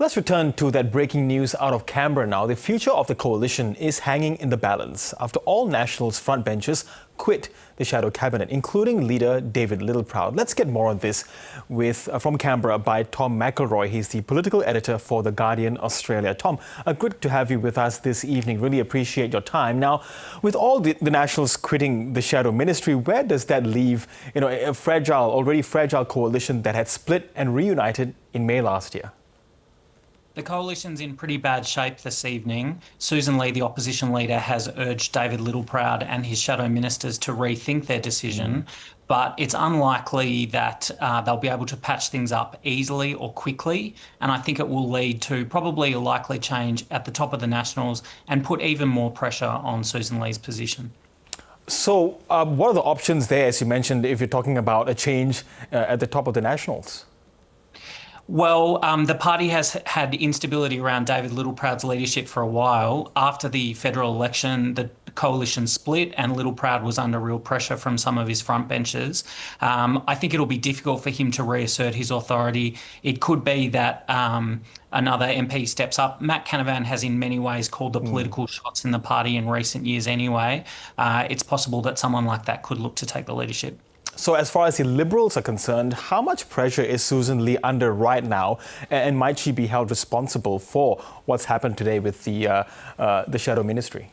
Let's return to that breaking news out of Canberra now. The future of the coalition is hanging in the balance after all Nationals frontbenchers quit the shadow cabinet, including leader David Littleproud. Let's get more on this from Canberra by Tom McIlroy. He's the political editor for The Guardian Australia. Tom, good to have you with us this evening. Really appreciate your time. Now, with all the Nationals quitting the shadow ministry, where does that leave a already fragile coalition that had split and reunited in May last year? The coalition's in pretty bad shape this evening. Sussan Ley, the opposition leader, has urged David Littleproud and his shadow ministers to rethink their decision, but it's unlikely that they'll be able to patch things up easily or quickly, and I think it will lead to probably a likely change at the top of the Nationals and put even more pressure on Sussan Ley's position. So what are the options there, as you mentioned, if you're talking about a change at the top of the Nationals? Well, the party has had instability around David Littleproud's leadership for a while. After the federal election, the coalition split and Littleproud was under real pressure from some of his frontbenchers. I think it'll be difficult for him to reassert his authority. It could be that another MP steps up. Matt Canavan has in many ways called the political shots in the party in recent years anyway. It's possible that someone like that could look to take the leadership. So as far as the Liberals are concerned, how much pressure is Sussan Ley under right now, and might she be held responsible for what's happened today with the shadow ministry?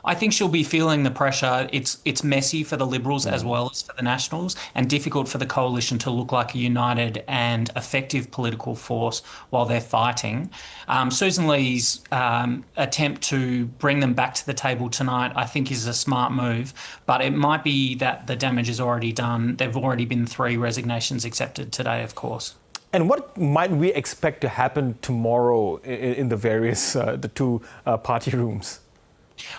I think she'll be feeling the pressure. It's messy for the Liberals as well as for the Nationals, and difficult for the coalition to look like a united and effective political force while they're fighting. Sussan Ley's attempt to bring them back to the table tonight, I think, is a smart move, but it might be that the damage is already done. There've already been 3 resignations accepted today, of course. And what might we expect to happen tomorrow in the various, the two party rooms?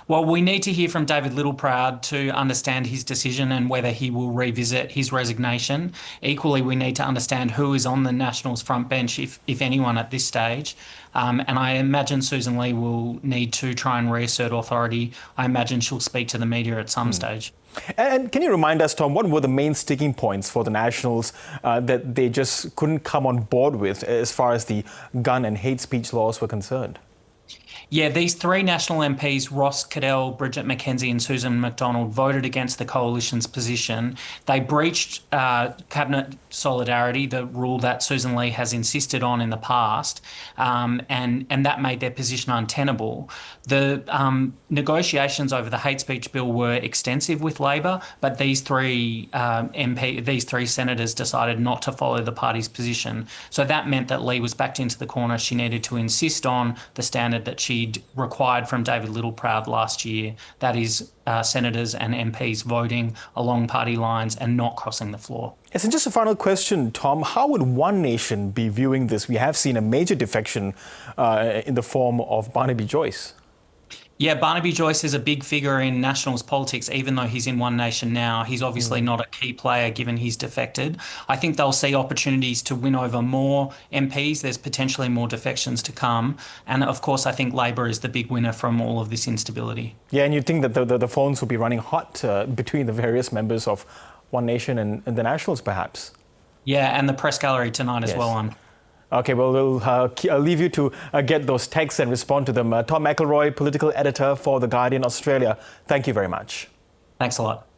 Well, we need to hear from David Littleproud to understand his decision and whether he will revisit his resignation. Equally, we need to understand who is on the Nationals front bench, if anyone at this stage. And I imagine Sussan Ley will need to try and reassert authority. I imagine she'll speak to the media at some stage. And can you remind us, Tom, what were the main sticking points for the Nationals that they just couldn't come on board with as far as the gun and hate speech laws were concerned? Yeah, these 3 National MPs, Ross Cadell, Bridget McKenzie and Susan McDonald, voted against the coalition's position. They breached cabinet solidarity, the rule that Sussan Ley has insisted on in the past, and that made their position untenable. The negotiations over the hate speech bill were extensive with Labor, but these 3 senators decided not to follow the party's position. So that meant that Ley was backed into the corner. She needed to insist on the standard that she'd required from David Littleproud last year, that is senators and MPs voting along party lines and not crossing the floor. Yes, and just a final question, Tom. How would One Nation be viewing this? We have seen a major defection in the form of Barnaby Joyce. Yeah, Barnaby Joyce is a big figure in Nationals politics, even though he's in One Nation now. He's obviously not a key player given he's defected. I think they'll see opportunities to win over more MPs. There's potentially more defections to come. And of course, I think Labor is the big winner from all of this instability. Yeah, and you'd think that the phones will be running hot between the various members of One Nation and the Nationals, perhaps. Yeah, and the press gallery tonight as well. Okay, well, we'll leave you to get those texts and respond to them. Tom McIlroy, political editor for The Guardian Australia. Thank you very much. Thanks a lot.